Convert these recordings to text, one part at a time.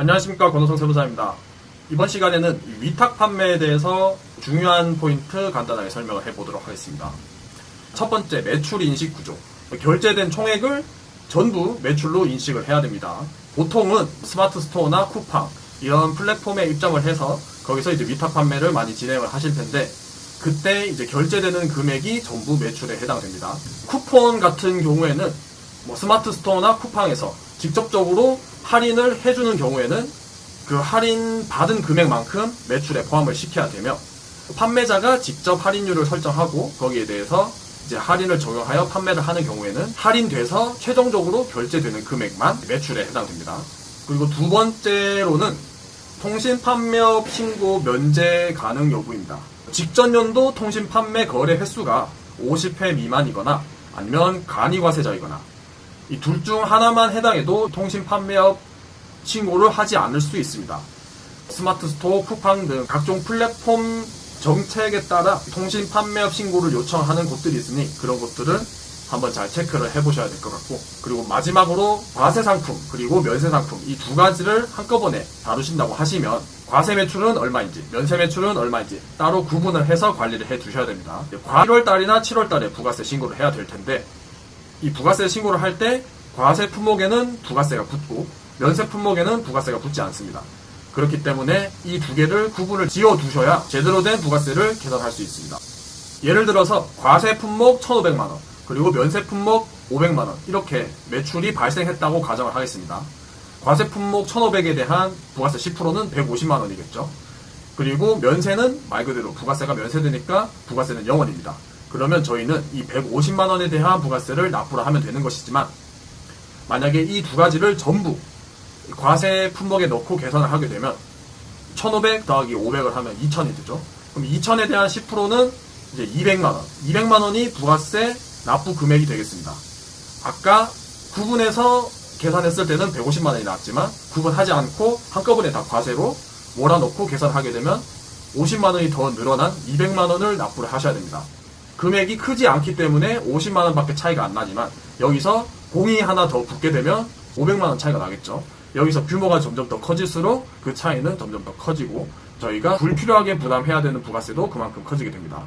안녕하십니까, 권호성 세무사입니다. 이번 시간에는 위탁 판매에 대해서 중요한 포인트 간단하게 설명을 해보도록 하겠습니다. 첫 번째, 매출 인식 구조. 결제된 총액을 전부 매출로 인식을 해야 됩니다. 보통은 스마트 스토어나 쿠팡 이런 플랫폼에 입점을 해서 거기서 이제 위탁 판매를 많이 진행을 하실 텐데, 그때 이제 결제되는 금액이 전부 매출에 해당됩니다. 쿠폰 같은 경우에는 스마트 스토어나 쿠팡에서 직접적으로 할인을 해주는 경우에는 그 할인 받은 금액만큼 매출에 포함을 시켜야 되며, 판매자가 직접 할인율을 설정하고 거기에 대해서 이제 할인을 적용하여 판매를 하는 경우에는 할인돼서 최종적으로 결제되는 금액만 매출에 해당됩니다. 그리고 두 번째로는 통신 판매업 신고 면제 가능 여부입니다. 직전 연도 통신 판매 거래 횟수가 50회 미만이거나 아니면 간이과세자이거나 이 둘 중 하나만 해당해도 통신 판매업 신고를 하지 않을 수 있습니다. 스마트 스토어, 쿠팡 등 각종 플랫폼 정책에 따라 통신 판매업 신고를 요청하는 곳들이 있으니 그런 곳들은 한번 잘 체크를 해보셔야 될 것 같고, 그리고 마지막으로 과세 상품 그리고 면세 상품 이 두 가지를 한꺼번에 다루신다고 하시면 과세 매출은 얼마인지 면세 매출은 얼마인지 따로 구분을 해서 관리를 해 두셔야 됩니다. 1월달이나 7월달에 부가세 신고를 해야 될 텐데, 이 부가세 신고를 할 때 과세 품목에는 부가세가 붙고 면세 품목에는 부가세가 붙지 않습니다. 그렇기 때문에 이 두 개를 구분을 지어 두셔야 제대로 된 부가세를 계산할 수 있습니다. 예를 들어서 과세 품목 1,500만원 그리고 면세 품목 500만원 이렇게 매출이 발생했다고 가정을 하겠습니다. 과세 품목 1,500에 대한 부가세 10%는 150만원이겠죠. 그리고 면세는 말 그대로 부가세가 면세되니까 부가세는 0원입니다. 그러면 저희는 이 150만원에 대한 부가세를 납부를 하면 되는 것이지만, 만약에 이 두 가지를 전부 과세 품목에 넣고 계산을 하게 되면 1,500 더하기 500을 하면 2,000이 되죠. 그럼 2,000에 대한 10%는 이제 200만원. 200만원이 부가세 납부 금액이 되겠습니다. 아까 구분해서 계산했을 때는 150만원이 나왔지만 구분하지 않고 한꺼번에 다 과세로 몰아넣고 계산하게 되면 50만원이 더 늘어난 200만원을 납부를 하셔야 됩니다. 금액이 크지 않기 때문에 50만원밖에 차이가 안 나지만, 여기서 공이 하나 더 붙게 되면 500만원 차이가 나겠죠. 여기서 규모가 점점 더 커질수록 그 차이는 점점 더 커지고 저희가 불필요하게 부담해야 되는 부가세도 그만큼 커지게 됩니다.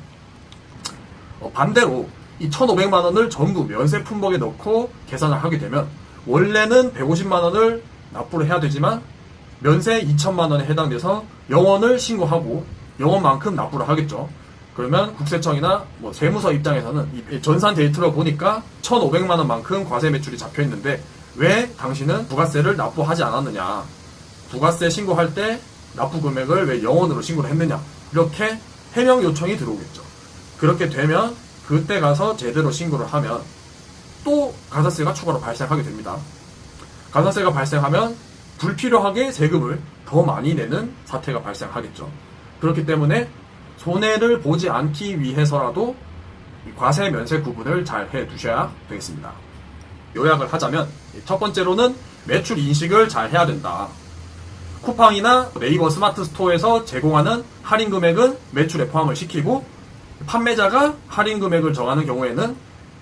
반대로 이 1,500만원을 전부 면세 품목에 넣고 계산을 하게 되면 원래는 150만원을 납부를 해야 되지만 면세 2,000만원에 해당돼서 0원을 신고하고 0원만큼 납부를 하겠죠. 그러면 국세청이나 세무서 입장에서는 이 전산 데이터를 보니까 1,500만원만큼 과세 매출이 잡혀 있는데 왜 당신은 부가세를 납부하지 않았느냐, 부가세 신고할 때 납부 금액을 왜 0원으로 신고를 했느냐, 이렇게 해명 요청이 들어오겠죠. 그렇게 되면 그때 가서 제대로 신고를 하면 또 가산세가 추가로 발생하게 됩니다. 가산세가 발생하면 불필요하게 세금을 더 많이 내는 사태가 발생하겠죠. 그렇기 때문에 손해를 보지 않기 위해서라도 과세 면세 구분을 잘 해 두셔야 되겠습니다. 요약을 하자면 첫 번째로는 매출 인식을 잘 해야 된다. 쿠팡이나 네이버 스마트 스토어에서 제공하는 할인 금액은 매출에 포함을 시키고, 판매자가 할인 금액을 정하는 경우에는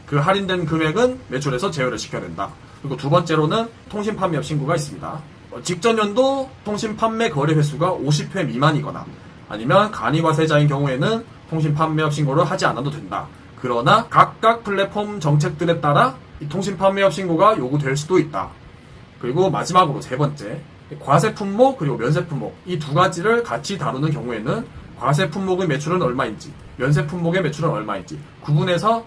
그 할인된 금액은 매출에서 제외를 시켜야 된다. 그리고 두 번째로는 통신 판매업 신고가 있습니다. 직전 연도 통신 판매 거래 횟수가 50회 미만이거나 아니면 간이과세자인 경우에는 통신 판매업 신고를 하지 않아도 된다. 그러나 각각 플랫폼 정책들에 따라 이 통신 판매업 신고가 요구될 수도 있다. 그리고 마지막으로 세 번째, 과세 품목 그리고 면세 품목 이 두 가지를 같이 다루는 경우에는 과세 품목의 매출은 얼마인지 면세 품목의 매출은 얼마인지 구분해서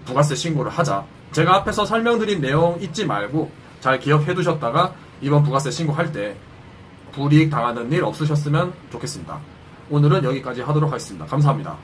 부가세 신고를 하자. 제가 앞에서 설명드린 내용 잊지 말고 잘 기억해 두셨다가 이번 부가세 신고할 때 불이익 당하는 일 없으셨으면 좋겠습니다. 오늘은 여기까지 하도록 하겠습니다. 감사합니다.